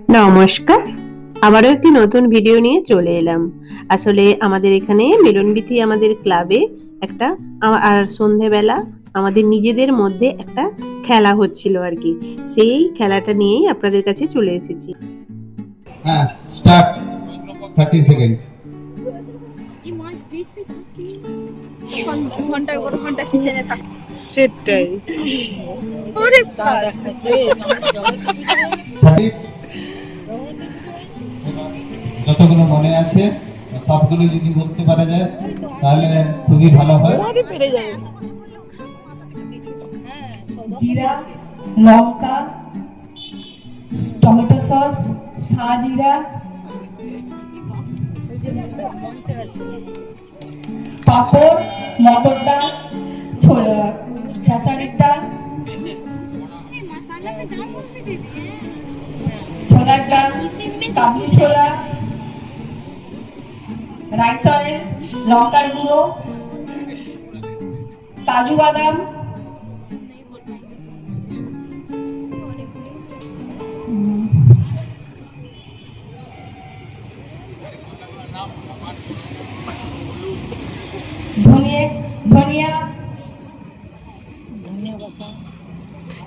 নমস্কার, আবারও একটি নতুন ভিডিও নিয়ে চলে এলাম। আসলে আমাদের এখানে মিলনবীথি আমাদের ক্লাবে একটা আর সন্ধেবেলা আমাদের নিজেদের মধ্যে একটা খেলা হচ্ছিল আর কি। সেই খেলাটা নিয়েই আপনাদের কাছে চলে এসেছি। হ্যাঁ, স্টার্ট। 30 সেকেন্ড। ঘন্টার পর ঘন্টা কিচেনে থাক। সেটাই। ওরে বাস। 30 যতগুলো মনে আছে সবগুলো যদি বলতে পারা যায় তাহলে খুবই ভালো হয়। পেরে যাবে। জিরা, লঙ্কা, টমেটো সস, সাজিরা, পাঁপড়, মটর ডাল, ছোলা, খেসারির ডাল, ছোলার ডাল, কাবলি ছোলা, রাইস অয়েল, লঙ্কার গুঁড়ো, কাজু বাদাম, ধনিয়া,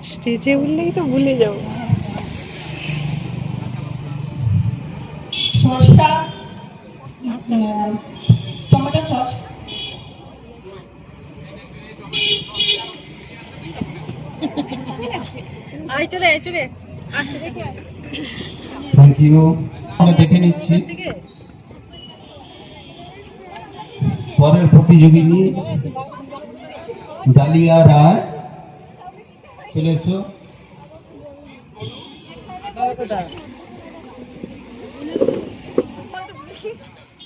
স্টেজে উঠলেই তো ভুলে যাবো। সরষা, টমেটো সস, আয় চলে চলে আসতে দেখে থ্যাংক ইউ। আমরা দেখে নিচ্ছি পরের প্রতিযোগিনী ডালিয়া রায়, চলে এসো।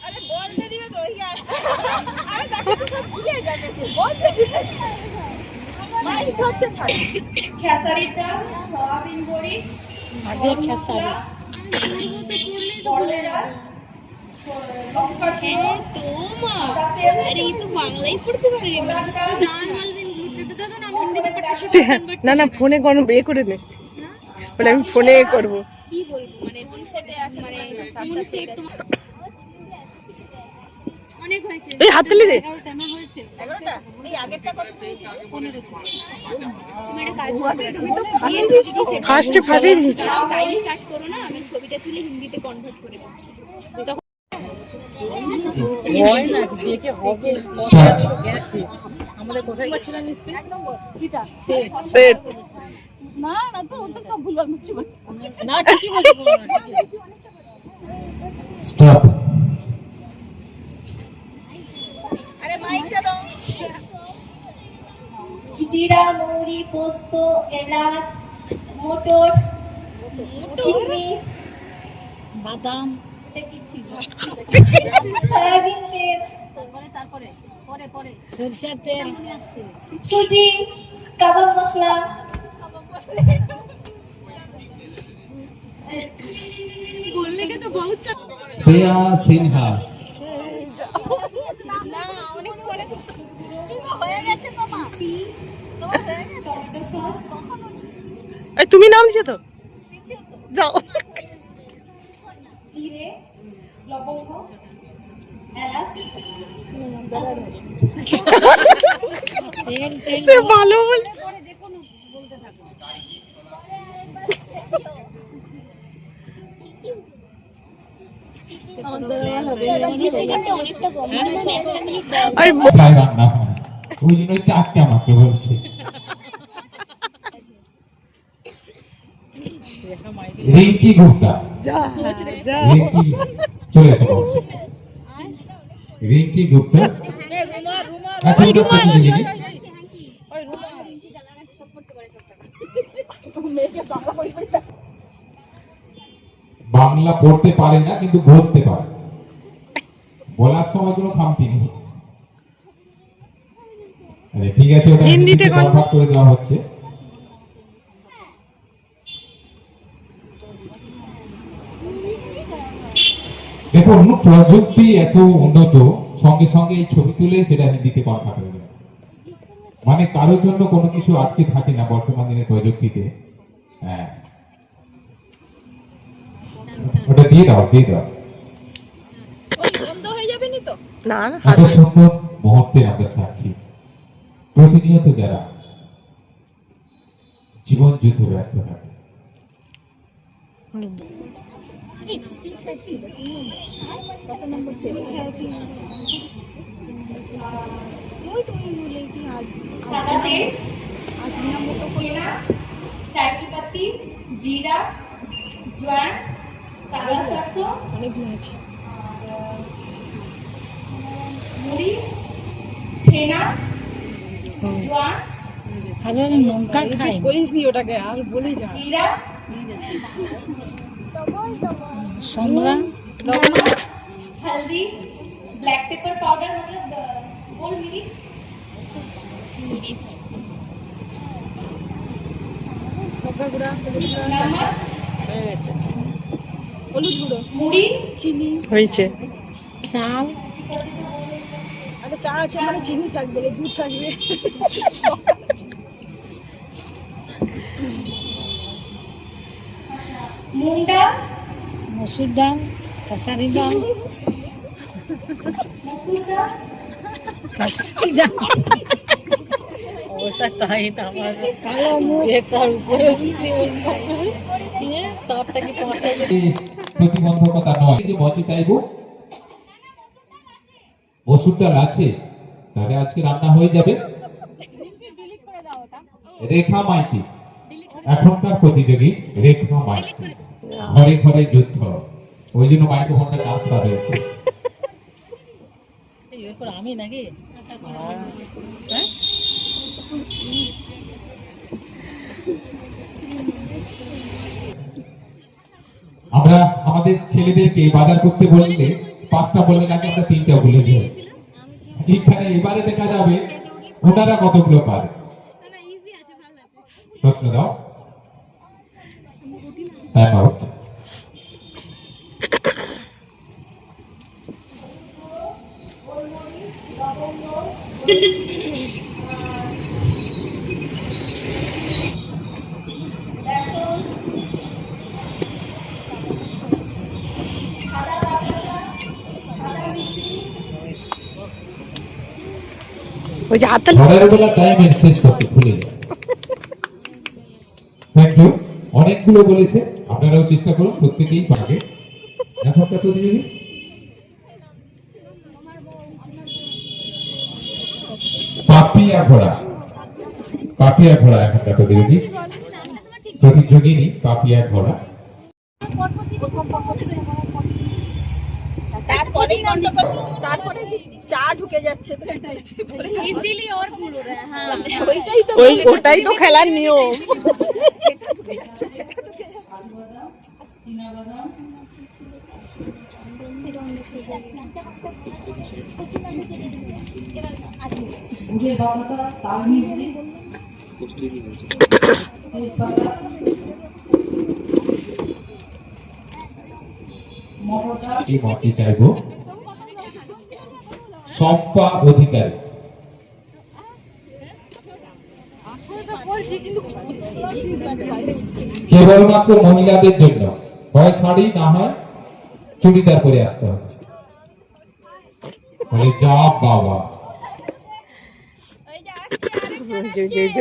আরে বলতে দিবে তো ইয়া আরে দেখো তো সব ভুলে যাবে সে বলতে দিবে মাইক হচ্ছে ছাড় খেসারির ডাল, সয়াবিন বড়ি, আগে খেসারি, বড়লে গাছ, লঙ্কার গুঁড়ো, না না, ফোনে কোনো করে নে, বলে আমি ফোনে করবো। কি বলবো মানে কোন সেটে আছে মানে সাতটা সেট অনেক হয়েছে এই হাত তুলে দে। 11টা না হয়েছে 11টা এই আগেরটা কত হয়েছে 15 ছিল মানে কাজ তুমি তো ফাটিয়ে দিয়েছো ফার্স্টে ফাটিয়ে দিয়েছি। টাইম স্টার্ট করো না আমি ছবিটা তুলে হিন্দিতে কনভার্ট করে দিচ্ছি হয় না দেখে হবে স্টার্ট। গেছে আমাদের কোথায় গেছিলাম নিশ্চয়ই এক নম্বর কিটা সেট। না না তো ওদের সব ভুলভাল করছি না ঠিকই বলছো স্টপ। আরে মাইকটা দাও জিরা, মৌরি, পোস্ত, এলাচ, মটর, কিশমিশ, বাদাম সয়াবিন তেল, তারপরে পরে পরে সরষের তেল সুজি, কাবাব মশলা, बोलने के तो बहुत শ্রেয়া সিনহা, না অনেক পরে হয়ে গেছে মামা তোমার হয়ে গেছে টমেটো সস, এই তুমি নাম দিছো তো, যাও। জিরে, লবঙ্গ, এলাচ, সে ভালো বলছে। পরে দেখুন বলতে থাকো অনেকটা কম আর চাই রান্না হয় ওই জন্য চারটা মাত্র বলছে। রিঙ্কি গুপ্তা, রিঙ্কি চলে এসো বলছে। রিঙ্কি গুপ্তা এখন তো প্রতিযোগিনী। বাংলা পড়তে পারে না কিন্তু বলতে পারে, বলার সময় কোনো খামতি নেই। আরে ঠিক আছে, ওটা হিন্দিতে কনভার্ট করে দেওয়া হচ্ছে। দেখুন প্রযুক্তি এত উন্নত, সঙ্গে সঙ্গে এই ছবি তুলে সেটা হিন্দিতে কনভার্ট হয়ে যায়। মানে কারোর জন্য কোনো কিছু আটকে থাকে না বর্তমান দিনের প্রযুক্তিতে। হ্যাঁ দিয়ে দাও দিয়ে দাও। ওই বন্ধ হয়ে যাবে নি তো? না না, এত সুন্দর মুহূর্তে আমরা সাক্ষী। প্রতিনিয়ত যারা জীবন যুদ্ধে ব্যস্ত থাকে, কত নম্বর সেট ছিল? সাদা তেল, ছেনা, চায়কি পাতি, জিরা, জোয়ান, কালা সরষে, অনেক নিয়েছি। মুড়ি, ছেনা, জোয়ান, আরে আমি লঙ্কা খাই। বলিস নি ওটাকে, আর বলি যা। জিরা, সংগ্রাম हल्दी, ब्लैक पेपर पाउडर मतलब गोल मिर्च, লঙ্কা গুঁড়া, नमक, হলুদ গুঁড়ো, मुड़ी, চিনি, হয়েছে। চাল। আরে চা আছে মানে চিনি থাকবে, দুধ থাকবে। मूंग डाल, মসুর ডাল, খেসারি ডাল, मसूर डाल, খেসারি ডাল। অবস্থা তাই তো আমার কালো মুখ একার উপরে দিয়ে 4টা কি 5টা এই প্রতিবন্ধকতা নয় যে বচে চাইবো মসুর ডাল আছে, তাহলে আজকে রান্না হয়ে যাবে। রেখা মাইতি এখনকার প্রতিযোগী, রেখা মাইতি ঘরে ঘরে যুদ্ধ, ওই জন্য মাইক্রোফোনটা ট্রান্সফার হয়েছে। এরপর আমি নাকি আমরা আমাদের ছেলেদেরকে বাজার করতে বললে 5টা বললে নাকি আমরা 3টা বলে যাই। এখানে এবারে দেখা যাবে ওনারা কতগুলো পারে। প্রশ্ন দাও। Time out. ওই যে হাততালি। ঘরের বেলা টাইম শেষ করতে ভুলে যায়। Thank you. অনেকগুলো বলেছে, আপনারাও চেষ্টা করুন প্রত্যেকেই পারবে। এখনকার প্রতিযোগী পাপিয়া ঘোড়া, পাপিয়া ঘোড়া এখনকার প্রতিযোগী, প্রতিযোগিনী পাপিয়া ঘোড়া। তারপরে চা ঢুকে যাচ্ছে, इसीलिए और भूल हो रहा है। हाँ ওইটাই তো ওটাই তো খেলার নিয়ম। গুড়ের বাতাসা, তাল মিষ্টি, তেজপাতা, মটর ডাল, এই মঞ্চে চাইবো সম্পা অধিকারী। কেবলমাত্র মহিলাদের জন্য, হয় শাড়ি না হয় চুড়িদার পরে আসতে হবে। বলে যা বাবা,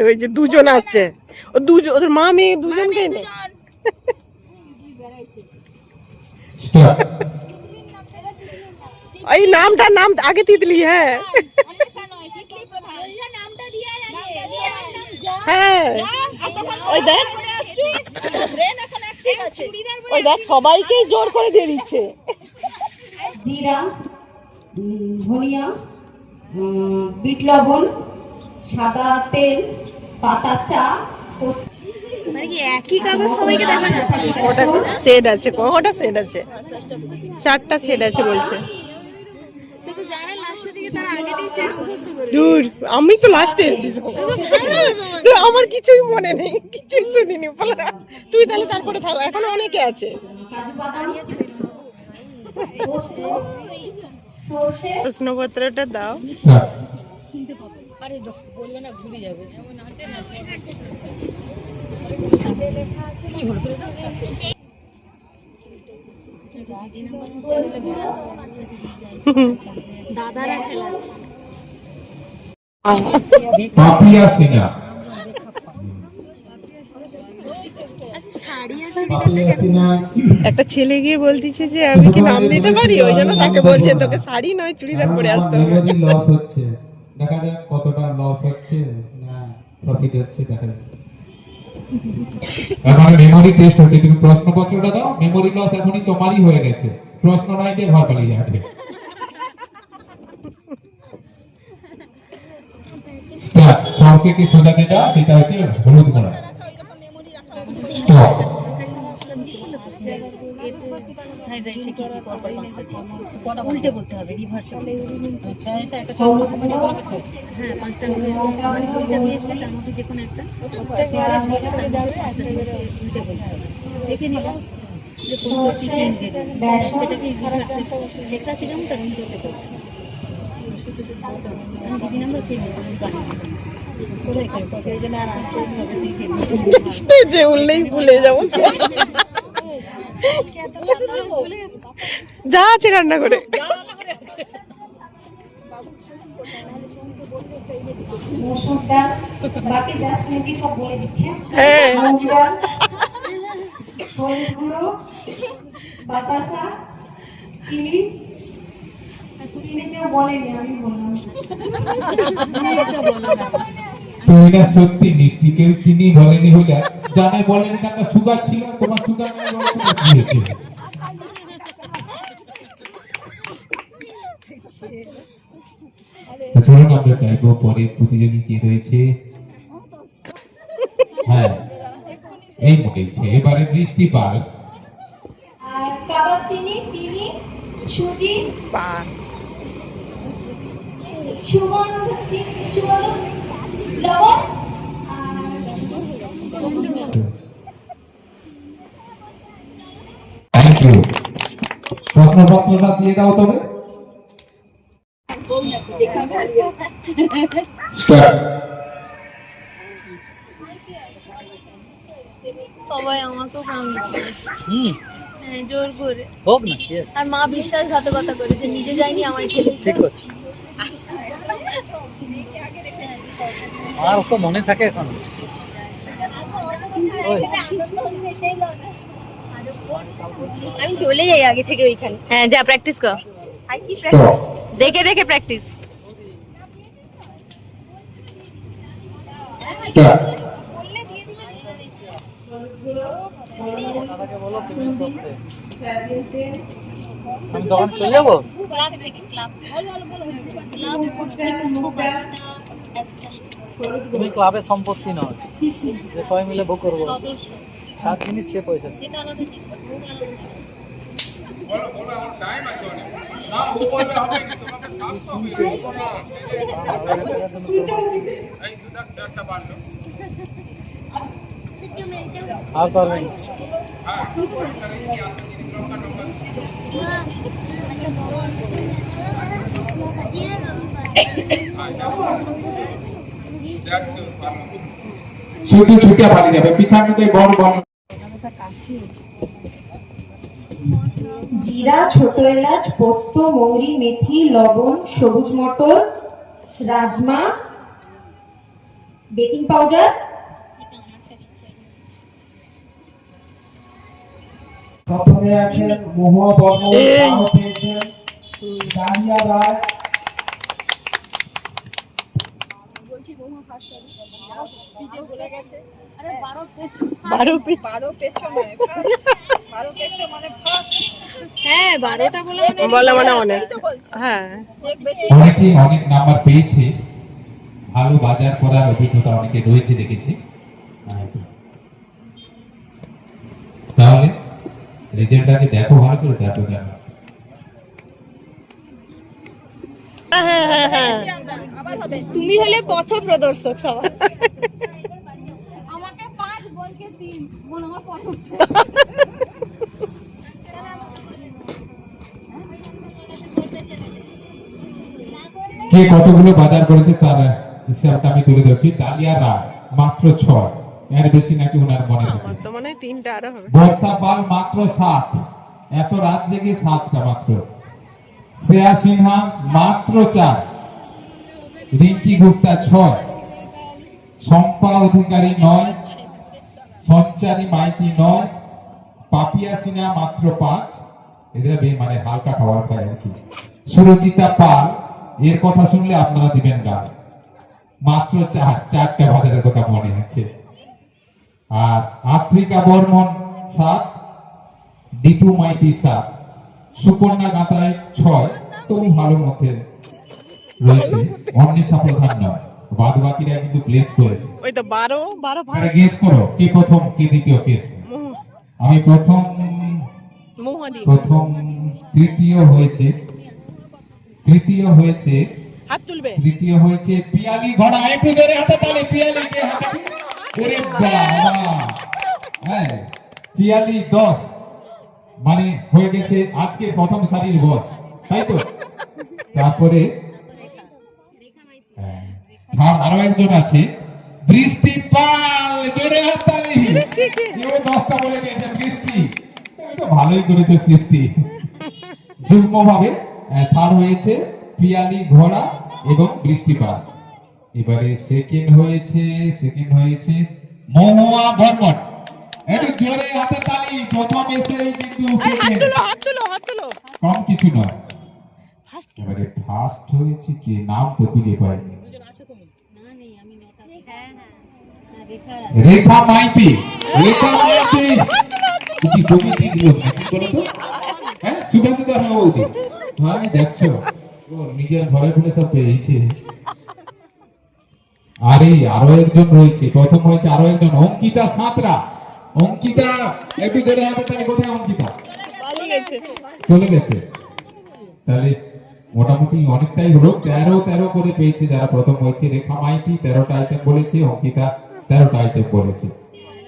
ওই যে দুজন আসছে, ওদের মা মেয়ে দুজনকে নে। স্টপ। এই নাম আগে তিতলি। হ্যাঁ হ্যাঁ, ওই দেখ ওই দেখ সবাইকেই জোর করে দিয়ে দিচ্ছে। জিরা, ধনিয়া, বিট লবণ, সাদা তেল, পাতা চা, মানে কি একই কাগজ সবাইকে দেখানো আছে? ওটা সেট আছে, কটা সেট আছে? 4টা সেট আছে বলছে। তো যারা লাস্টের দিকে তারা আগেতেই সেট মুখস্থ করে দূর, আমি তো লাস্টে এসেছি। আমার কিছুই মনে নেই, কিছুই শুনিনি। তুই তাহলে তারপরে থাকো, এখনো অনেকে আছে। কাজু বাদাম, পোস্ত, সর্ষে, প্রশ্নপত্রটা দাও। হ্যাঁ। আরে বলবে না ঘুরে যাবে, এমন আছে না কি হলো তোর? দাদারা খেলাচ্ছে পাপিয়া সিনহা, আচ্ছা শাড়ি আর পাপিয়া সিনহা একটা ছেলে গিয়ে বলতিছে যে আমি কি নাম দিতে পারি, ওই জন্য তাকে বলছে তোকে শাড়ি নয় চুড়িদার পরে আসতে হবে। মেমোরি লস হচ্ছে, দেখা যাক কতটা লস হচ্ছে না প্রফিট হচ্ছে, দেখা যাক। এখন মেমোরি টেস্ট হচ্ছে, তুমি প্রশ্নপত্রটা দাও, মেমোরি লস এখনই তোমারই হয়ে গেছে, প্রশ্ন নাই দিয়ে ঘর পালিয়ে যাবে। স্টার্ট, সবকে কি সোজা যেটা সেটা হচ্ছে হলুদ করা। স্টপ। উল্টে বলতে হবে, রিভার্সে বলতে হবে। হ্যাঁ, পাঁচটা মধ্যে কুড়িটা দিয়েছে, তার মধ্যে যে কোনো একটা উল্টে বলতে হবে। দেখে নিলাম যে কোনটা কি ইনগ্রেডিয়েন্ট, সেটাকে রিভার্সে লেখা আছে যেমন তার উল্টোতে বলতে হবে। দিদি নাম্বার চেঞ্জ কোথায় করবো, সেই জন্য আর আসে সবে দেখে যে উল্লেই ভুলে যাবো, যা আছে রান্না করে। মসুর ডাল, বাকি যা শুনেছি সব বলে দিচ্ছে। হ্যাঁ। মুগ ডাল, হলুদ গুঁড়ো, বাতাসা, চিনি। চিনি কেউ বলেনি, আমি বললাম। তুমি না সত্যি মিষ্টি, কেউ চিনি বলেনি হইলে জানে বলেনি, তার সুগার ছিল, তোমার সুগার নাই বলেছে কি হয়েছে? তো চলুন আমরা চাইবো পরের প্রতিযোগী কে রয়েছে। হ্যাঁ এই বলেছে, এবারে বৃষ্টি পাল। আর কাবাব চিনি, চিনি, সুজি, সুগন্ধ লবণ, থ্যাংক ইউ। প্রশ্নপত্রটা দিয়ে দাও তবে। স্টার্ট। সবাই আমাকেও কামড় করেছে, হ্যাঁ জোর করে হোক না, আর মা বিশ্বাসঘাতকতা করেছে, নিজে যায়নি আমায় খেলে। ঠিক আছে, আর তো মনে থাকে এখন। আমি চলে যাই আগে থেকে ওইখানে। হ্যাঁ যা প্র্যাকটিস কর, দেখে দেখে প্র্যাকটিস। স্টার্ট। আমি তখন চলে যাবো। তুমি ক্লাবের সম্পত্তি নয় যে সবাই মিলে ভোগ করবো, 7 জিনিস সে পয়সা। আর পারবেন শুধু ছুটিয়া পালিয়ে যাবে, পিছানো তো বড় বড়। জিরা, ছোট এলাচ, পোস্ত, মৌরি, মেথি, লবণ, সবুজ মটর, রাজমা, বেকিং পাউডার, প্রথমে আছেন মহুয়া বর্মন, তাও পেয়েছেন ডালিয়া রায়। বলছি বহু ফার্স্ট হবে, স্পিডে বলে গেছে। আরে 12 পেছ 12 পেছো মানে ফার্স্ট, 12 পেছো মানে ফার্স্ট। হ্যাঁ 12টা বলা মানে অনেক। হ্যাঁ যে বেশি অনেকে অনেক নাম্বার পেয়েছে, ভালো বাজার করার অভিজ্ঞতা অনেকে রয়েছে দেখেছি। তাহলে রেজাল্টটাকে দেখো ভালো করে, দেখো দেখো। আবার হবে। তুমি হলে পথ প্রদর্শক সবার। আমাকে 5 বলকে 3 বল, আমার পথ হচ্ছে। কে কতগুলো বাজার করেছে তার হিসাবটা আমি তুলে ধরছি। ডালিয়া রায় মাত্র 6, এর বেশি নাকি ওনার মনে থাকে। বর্তমানে 3টা আরো হবে। বর্ষা পাল মাত্র 7, এত রাত জেগে 7টা মাত্র। শ্রেয়া সিনহা মাত্র 4, রিঙ্কি গুপ্তা 6, শম্পা অধিকারী 9, সঞ্চারী মাইতি 9, পাপিয়া সিনহা মাত্র 5, এদের মানে হালকা খাবার খায় আর কি। সুরজিতা পাল, এর কথা শুনলে আপনারা দিবেন গান, মাত্র 4টা বাজারের কথা মনে আছে। আর আফ্রিকা বর্মন 7, দীপু মাইতি 7, সুপর্ণা গাঁতায় 6, তবু ভালো মধ্যে রয়েছে। অন্বেষা প্রধান 9, বাদ বাকিরা কিন্তু প্লেস করেছে। ওই তো 12 গেস করো কে প্রথম কে দ্বিতীয় কে? আমি প্রথম তৃতীয় হয়েছে হাত তুলবে। তৃতীয় হয়েছে পিয়ালি ঘোড়া। একটু জোরে হাতে তালি পিয়ালিকে। ওরে বাবা, হ্যাঁ পিয়ালি 10, মানে হয়ে গেছে আজকে প্রথম সারির বস, তাই তো? তারপরে আরো একজন আছে বৃষ্টি পাল, জোরে হাত তালি। এও 10টা বলে দিয়েছে বৃষ্টি, এটা ভালোই করেছে সৃষ্টি। যুগ্ম ভাবে থার্ড হয়েছে পিয়ালি ঘোড়া এবং বৃষ্টি পাল। এবারে সেকেন্ড হয়েছে মহুয়া বর্মন। একটু জোরে হাতে তালি। প্রথম এসে কিন্তু কম কিছু নয়। এবারে ফার্স্ট হয়েছে কি, নাম তো খুঁজে পাইনি। রেখা মাইতি। কি কমিটি দিল নাকি বলো তো? হ্যাঁ সুগন্ধি দা বৌদি, হ্যাঁ দেখছো ও নিজের ঘরে বলে সব পেয়েছে। আরে আরো একজন রয়েছে, প্রথম হয়েছে আরো একজন অঙ্কিতা সাঁতরা। অঙ্কিতা একটু জোরে হাতে তালি। কোথায় অঙ্কিতা? চলে গেছে। তাহলে মোটামুটি অনেকটাই হলো, 13 করে পেয়েছে যারা প্রথম হয়েছে। রেখা মাইতি 13টা আইটেম বলেছে, অঙ্কিতা 13টা আইটেম বলেছে।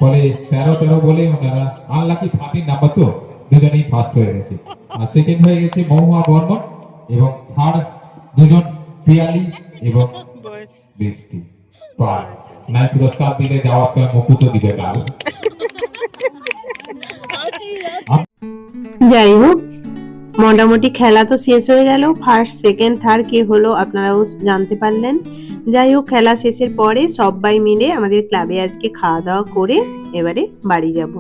ফলে 13 বলে ওনারা আনলাকি 13 নাম্বার, তো দুজনেই ফার্স্ট হয়ে গেছে। আর সেকেন্ড হয়ে গেছে মহুয়া বর্মন এবং থার্ড দুজন পিয়ালি এবং বৃষ্টি পাল। নাই পুরস্কার দিলে যাওয়ার সময় মুকুট দিবে কাল। যাই হোক, মোটামুটি খেলা তো শেষ হয়ে গেল। ফার্স্ট সেকেন্ড থার্ড কে হলো আপনারাও জানতে পারলেন। যাই হোক, খেলা শেষের পরে সবাই মিলে আমাদের ক্লাবে আজকে খাওয়া দাওয়া করে এবারে বাড়ি যাব।